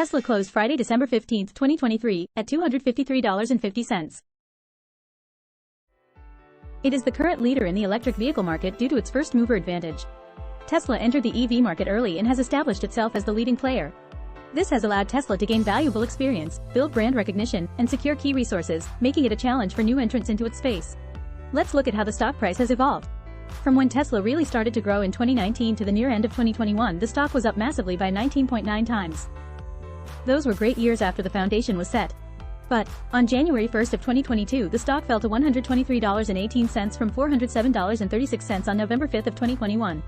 Tesla closed Friday, December 15, 2023, at $253.50. It is the current leader in the electric vehicle market due to its first-mover advantage. Tesla entered the EV market early and has established itself as the leading player. This has allowed Tesla to gain valuable experience, build brand recognition, and secure key resources, making it a challenge for new entrants into its space. Let's look at how the stock price has evolved. From when Tesla really started to grow in 2019 to the near end of 2021, the stock was up massively by 19.9 times. Those were great years after the foundation was set. But, on January 1st of 2022, the stock fell to $123.18 from $407.36 on November 5th of 2021.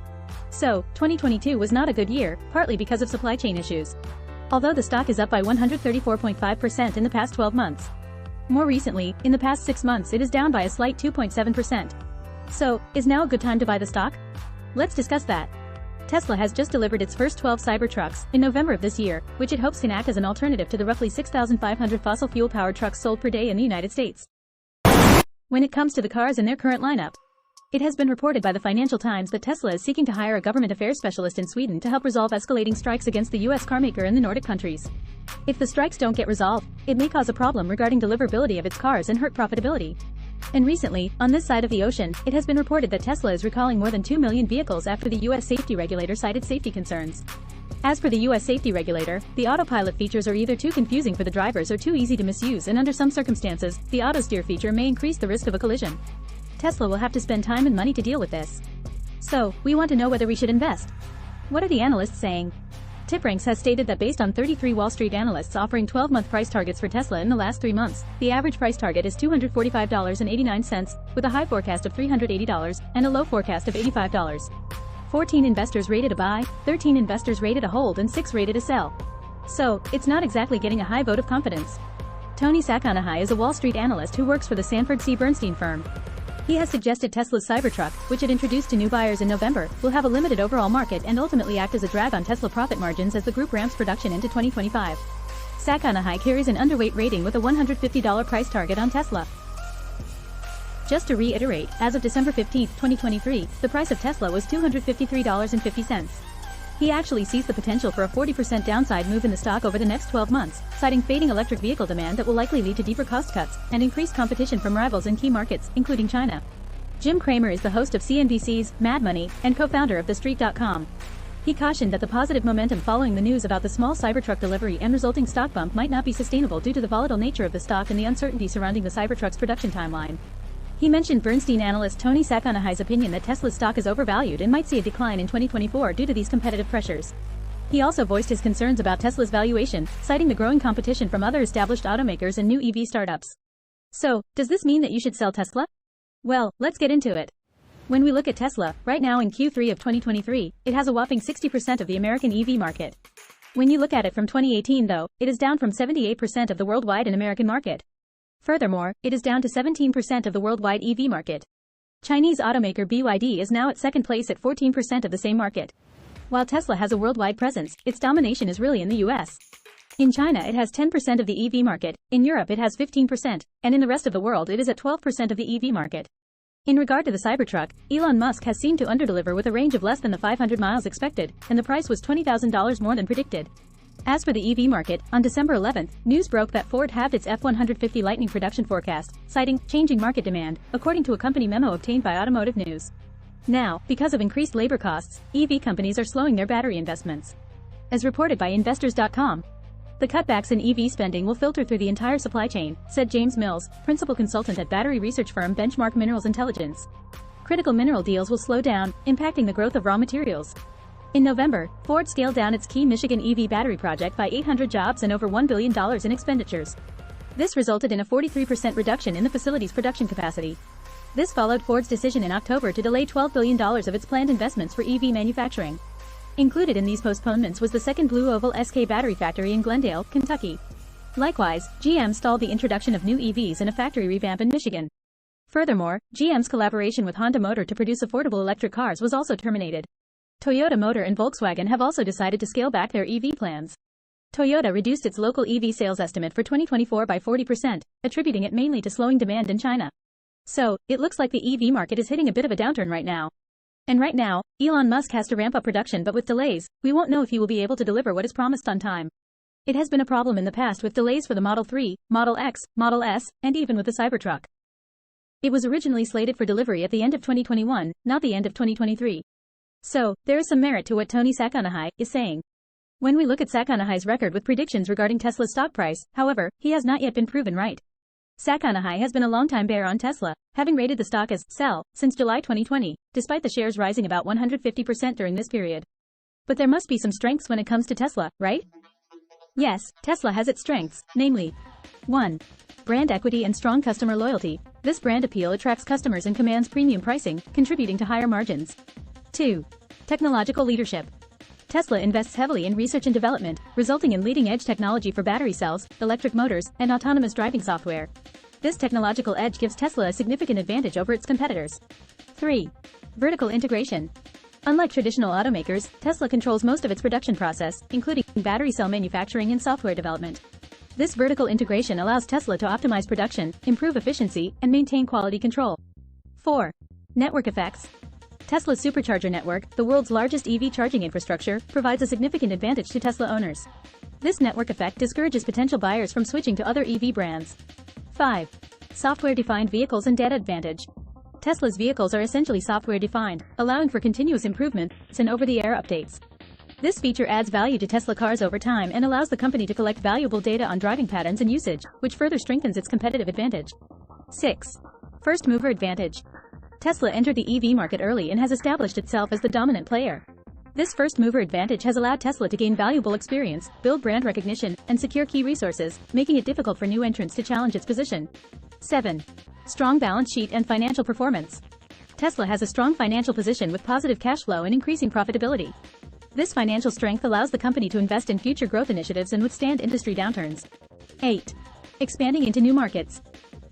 So, 2022 was not a good year, partly because of supply chain issues. Although the stock is up by 134.5% in the past 12 months. More recently, in the past 6 months it is down by a slight 2.7%. So, is now a good time to buy the stock? Let's discuss that. Tesla has just delivered its first 12 CyberTrucks in November of this year, which it hopes can act as an alternative to the roughly 6,500 fossil fuel-powered trucks sold per day in the United States. When it comes to the cars in their current lineup, it has been reported by the Financial Times that Tesla is seeking to hire a government affairs specialist in Sweden to help resolve escalating strikes against the U.S. carmaker in the Nordic countries. If the strikes don't get resolved, it may cause a problem regarding deliverability of its cars and hurt profitability. And recently, on this side of the ocean, it has been reported that Tesla is recalling more than 2 million vehicles after the U.S. safety regulator cited safety concerns. As per the U.S. safety regulator, the Autopilot features are either too confusing for the drivers or too easy to misuse, and under some circumstances, the Auto Steer feature may increase the risk of a collision. Tesla will have to spend time and money to deal with this. So, we want to know whether we should invest. What are the analysts saying? TipRanks has stated that based on 33 Wall Street analysts offering 12-month price targets for Tesla in the last 3 months, the average price target is $245.89, with a high forecast of $380 and a low forecast of $85. 14 investors rated a buy, 13 investors rated a hold, and 6 rated a sell. So, it's not exactly getting a high vote of confidence. Tony Sakanahai is a Wall Street analyst who works for the Sanford C. Bernstein firm. He has suggested Tesla's CyberTruck, which it introduced to new buyers in November, will have a limited overall market and ultimately act as a drag on Tesla profit margins as the group ramps production into 2025. Sakanahai carries an underweight rating with a $150 price target on Tesla. Just to reiterate, as of December 15, 2023, the price of Tesla was $253.50. He actually sees the potential for a 40% downside move in the stock over the next 12 months, citing fading electric vehicle demand that will likely lead to deeper cost cuts and increased competition from rivals in key markets, including China. Jim Cramer is the host of CNBC's Mad Money and co-founder of TheStreet.com. He cautioned that the positive momentum following the news about the small Cybertruck delivery and resulting stock bump might not be sustainable due to the volatile nature of the stock and the uncertainty surrounding the Cybertruck's production timeline. He mentioned Bernstein analyst Tony Sakanahai's opinion that Tesla's stock is overvalued and might see a decline in 2024 due to these competitive pressures. He also voiced his concerns about Tesla's valuation, citing the growing competition from other established automakers and new EV startups. So, does this mean that you should sell Tesla? Well, let's get into it. When we look at Tesla, right now in Q3 of 2023, it has a whopping 60% of the American EV market. When you look at it from 2018 though, it is down from 78% of the worldwide and American market. Furthermore, it is down to 17% of the worldwide EV market. Chinese automaker BYD is now at second place at 14% of the same market. While Tesla has a worldwide presence, its domination is really in the US. In China it has 10% of the EV market, in Europe it has 15%, and in the rest of the world it is at 12% of the EV market. In regard to the Cybertruck, Elon Musk has seemed to underdeliver with a range of less than the 500 miles expected, and the price was $20,000 more than predicted. As for the EV market, on December 11th, news broke that Ford halved its F-150 Lightning production forecast, citing changing market demand, according to a company memo obtained by Automotive News. Now, because of increased labor costs, EV companies are slowing their battery investments. As reported by Investors.com, the cutbacks in EV spending will filter through the entire supply chain, said James Mills, principal consultant at battery research firm Benchmark Minerals Intelligence. Critical mineral deals will slow down, impacting the growth of raw materials. In November, Ford scaled down its key Michigan EV battery project by 800 jobs and over $1 billion in expenditures. This resulted in a 43% reduction in the facility's production capacity. This followed Ford's decision in October to delay $12 billion of its planned investments for EV manufacturing. Included in these postponements was the second Blue Oval SK battery factory in Glendale, Kentucky. Likewise, GM stalled the introduction of new EVs and a factory revamp in Michigan. Furthermore, GM's collaboration with Honda Motor to produce affordable electric cars was also terminated. Toyota Motor and Volkswagen have also decided to scale back their EV plans. Toyota reduced its local EV sales estimate for 2024 by 40%, attributing it mainly to slowing demand in China. So, it looks like the EV market is hitting a bit of a downturn right now. And right now, Elon Musk has to ramp up production, but with delays, we won't know if he will be able to deliver what is promised on time. It has been a problem in the past with delays for the Model 3, Model X, Model S, and even with the CyberTruck. It was originally slated for delivery at the end of 2021, not the end of 2023. So, there is some merit to what Tony Sakanahai is saying. When we look at Sakanahai's record with predictions regarding Tesla's stock price, however, he has not yet been proven right. Sakanahai has been a long-time bear on Tesla, having rated the stock as sell since July 2020, despite the shares rising about 150% during this period. But there must be some strengths when it comes to Tesla, right? Yes, Tesla has its strengths, namely 1. Brand equity and strong customer loyalty. This brand appeal attracts customers and commands premium pricing, contributing to higher margins. 2. Technological leadership. Tesla invests heavily in research and development, resulting in leading-edge technology for battery cells, electric motors, and autonomous driving software. This technological edge gives Tesla a significant advantage over its competitors. 3. Vertical integration. Unlike traditional automakers, Tesla controls most of its production process, including battery cell manufacturing and software development. This vertical integration allows Tesla to optimize production, improve efficiency, and maintain quality control. 4. Network effects. Tesla's supercharger network, the world's largest EV charging infrastructure, provides a significant advantage to Tesla owners. This network effect discourages potential buyers from switching to other EV brands. 5. Software-defined vehicles and data advantage. Tesla's vehicles are essentially software-defined, allowing for continuous improvements and over-the-air updates. This feature adds value to Tesla cars over time and allows the company to collect valuable data on driving patterns and usage, which further strengthens its competitive advantage. 6. First mover advantage. Tesla entered the EV market early and has established itself as the dominant player. This first mover advantage has allowed Tesla to gain valuable experience, build brand recognition, and secure key resources, making it difficult for new entrants to challenge its position. 7. Strong balance sheet and financial performance. Tesla has a strong financial position with positive cash flow and increasing profitability. This financial strength allows the company to invest in future growth initiatives and withstand industry downturns. 8. Expanding into new markets.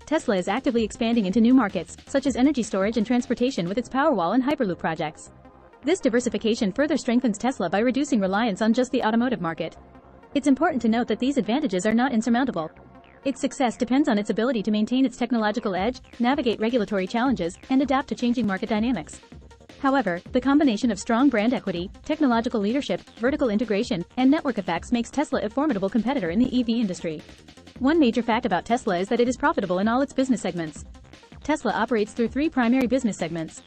Tesla is actively expanding into new markets, such as energy storage and transportation with its Powerwall and Hyperloop projects. This diversification further strengthens Tesla by reducing reliance on just the automotive market. It's important to note that these advantages are not insurmountable. Its success depends on its ability to maintain its technological edge, navigate regulatory challenges, and adapt to changing market dynamics. However, the combination of strong brand equity, technological leadership, vertical integration, and network effects makes Tesla a formidable competitor in the EV industry. One major fact about Tesla is that it is profitable in all its business segments. Tesla operates through 3 primary business segments.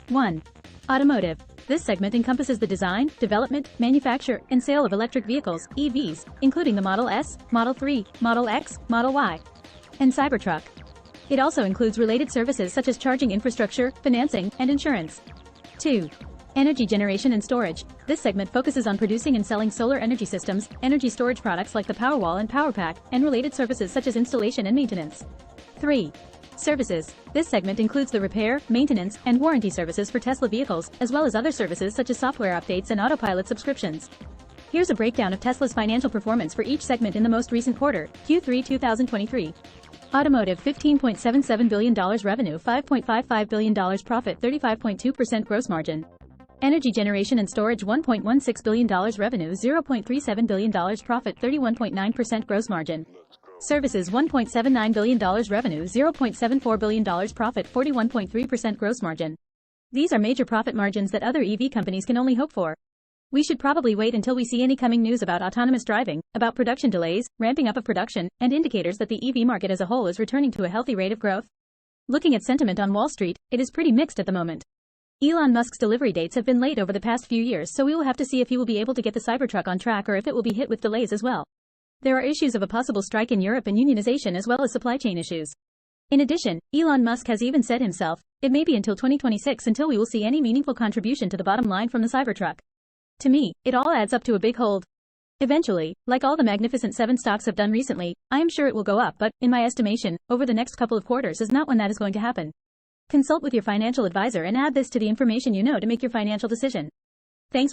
1. Automotive. This segment encompasses the design, development, manufacture, and sale of electric vehicles, EVs, including the Model S, Model 3, Model X, Model Y, and Cybertruck. It also includes related services such as charging infrastructure, financing, and insurance. 2. Energy generation and storage. This segment focuses on producing and selling solar energy systems, energy storage products like the Powerwall and Powerpack, and related services such as installation and maintenance. 3. Services. This segment includes the repair, maintenance, and warranty services for Tesla vehicles, as well as other services such as software updates and Autopilot subscriptions. Here's a breakdown of Tesla's financial performance for each segment in the most recent quarter, Q3 2023. Automotive $15.77 billion revenue, $5.55 billion profit, 35.2% gross margin. Energy generation and storage $1.16 billion revenue, $0.37 billion profit, 31.9% gross margin. Services $1.79 billion revenue, $0.74 billion profit, 41.3% gross margin. These are major profit margins that other EV companies can only hope for. We should probably wait until we see any coming news about autonomous driving, about production delays, ramping up of production, and indicators that the EV market as a whole is returning to a healthy rate of growth. Looking at sentiment on Wall Street, it is pretty mixed at the moment. Elon Musk's delivery dates have been late over the past few years, so we will have to see if he will be able to get the Cybertruck on track or if it will be hit with delays as well. There are issues of a possible strike in Europe and unionization as well as supply chain issues. In addition, Elon Musk has even said himself, it may be until 2026 until we will see any meaningful contribution to the bottom line from the Cybertruck. To me, it all adds up to a big hold. Eventually, like all the Magnificent Seven stocks have done recently, I am sure it will go up, but, in my estimation, over the next couple of quarters is not when that is going to happen. Consult with your financial advisor and add this to the information you know to make your financial decision. Thanks for